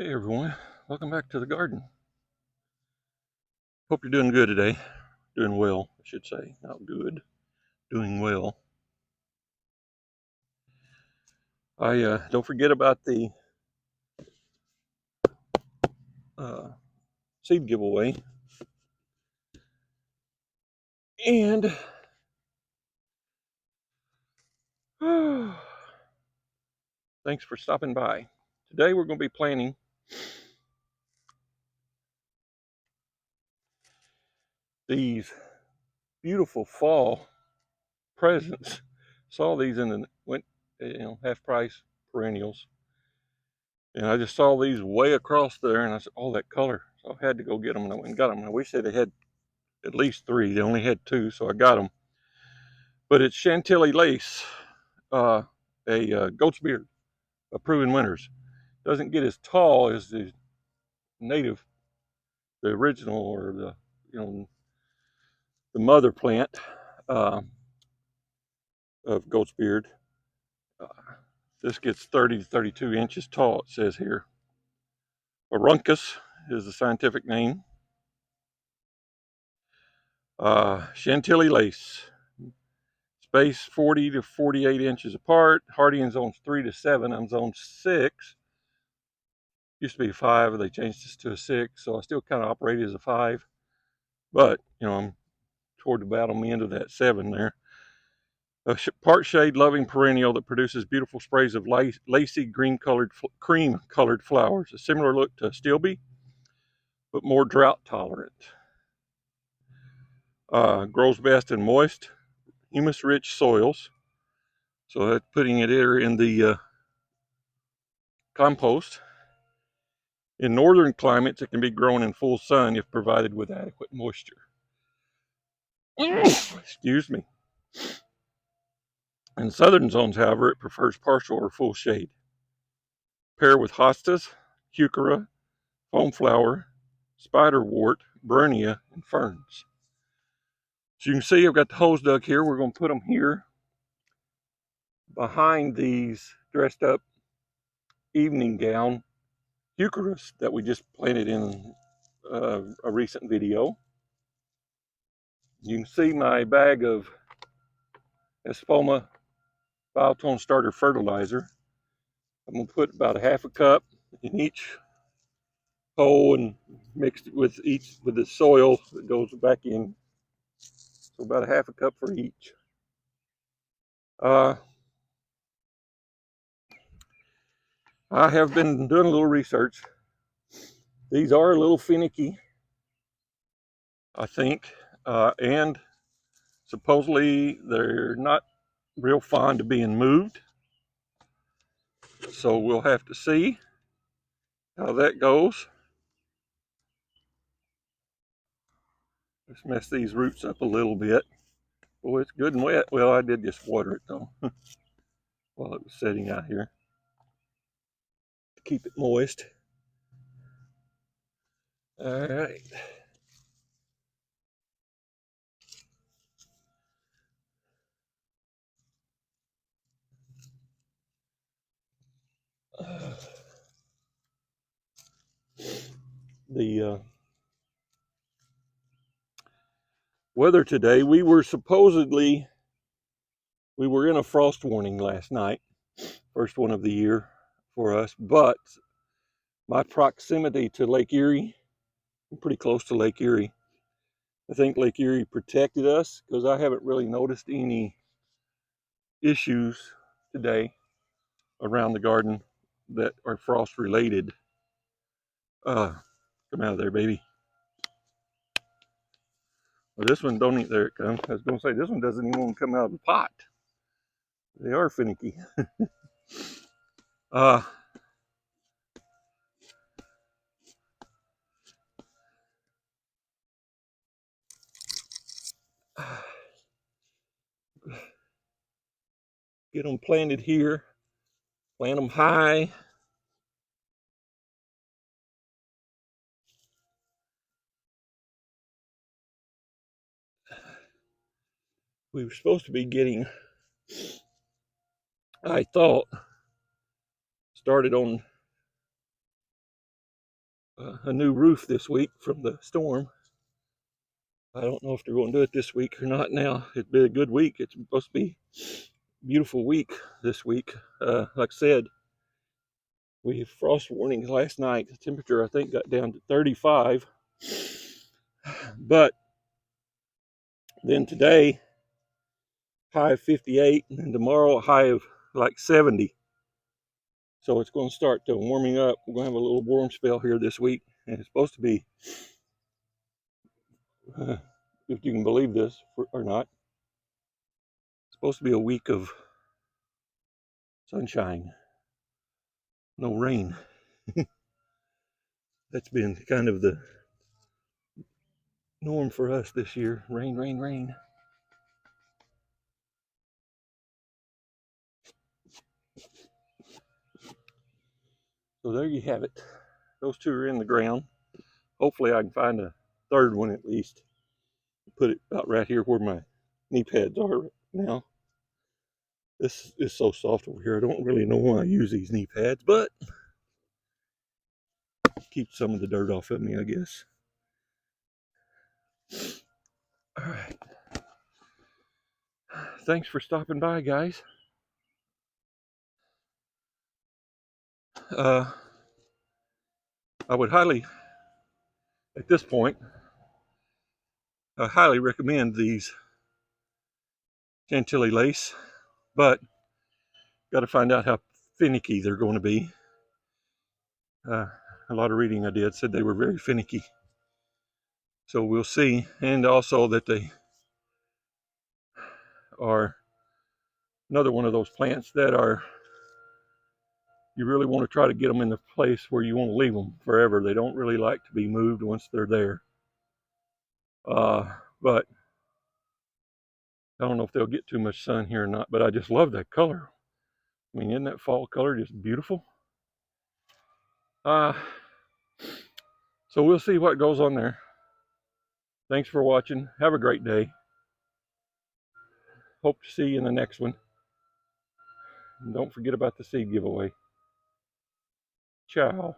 Hey everyone, welcome back to the garden. Hope you're doing good today. Doing well, I should say. Not good, doing well. I don't forget about the uh, seed giveaway. And thanks for stopping by. Today we're going to be planting these beautiful fall presents. Saw these in the half price perennials. And I just saw these way across there and I said, oh, that color. So I had to go get them and I went and got them. And I wish they had at least three. They only had two, so I got them. But it's Chantilly lace, a goat's beard, a proven winners. Doesn't get as tall as the native, the original, or the mother plant uh, of goat's beard. Uh, this gets 30 to 32 inches tall. It says here. Aruncus is the scientific name. Chantilly lace. Space 40 to 48 inches apart. Hardy in zones 3 to 7. I'm zone 6. Used to be 5, they changed this to a 6, so I still kind of operate as a 5. But, I'm toward the bottom end of that 7 there. A part shade loving perennial that produces beautiful sprays of lacy cream colored flowers. A similar look to stilby, but more drought tolerant. Grows best in moist, humus rich soils. So that's putting it here in the compost. In northern climates, it can be grown in full sun if provided with adequate moisture. Excuse me. In southern zones, however, it prefers partial or full shade. Pair with hostas, heuchera, foamflower, spiderwort, bernea, and ferns. So you can see I've got the hose dug here. We're going to put them here behind these dressed up evening gown heucheras that we just planted in a recent video. You can see my bag of Espoma Biotone Starter Fertilizer. I'm going to put about a half a cup in each hole and mixed it with the soil that goes back in. So about a half a cup for each. I have been doing a little research. These are a little finicky, I think, and supposedly they're not real fond of being moved. So we'll have to see how that goes. Let's mess these roots up a little bit. Oh, it's good and wet. Well, I did just water it though while it was sitting out here to keep it moist. All right. The weather today, we were in a frost warning last night, first one of the year for us, but my proximity to Lake Erie, I'm pretty close to Lake Erie. I think Lake Erie protected us because I haven't really noticed any issues today around the garden that are frost related. Come out of there, baby. Well, this one don't eat. There it comes. I was going to say, this one doesn't even want to come out of the pot. They are finicky. uh, get them planted here. Plant them high. We were supposed to be getting, I thought, started on a new roof this week from the storm. I don't know if they're going to do it this week or not now. It'd be a good week. It's supposed to be a beautiful week this week. Like I said, we had frost warnings last night. The temperature, I think, got down to 35. But then today, high of 58, and then tomorrow, a high of like 70. So it's going to start warming up. We're going to have a little warm spell here this week. And it's supposed to be, if you can believe this or not, it's supposed to be a week of sunshine, no rain. That's been kind of the norm for us this year. Rain, rain, rain. So there you have it. Those two are in the ground. Hopefully I can find a third one at least. Put it about right here where my knee pads are now. This is so soft over here. I don't really know why I use these knee pads, but keep some of the dirt off of me, I guess. All right. Thanks for stopping by, guys. I would highly, at this point, I highly recommend these Chantilly lace, but got to find out how finicky they're going to be. A lot of reading I did said they were very finicky. So we'll see. And also that they are another one of those plants that are, you really want to try to get them in the place where you want to leave them forever. They don't really like to be moved once they're there. But I don't know if they'll get too much sun here or not, but I just love that color. I mean, isn't that fall color just beautiful? So we'll see what goes on there. Thanks for watching. Have a great day. Hope to see you in the next one. And don't forget about the seed giveaway. Ciao.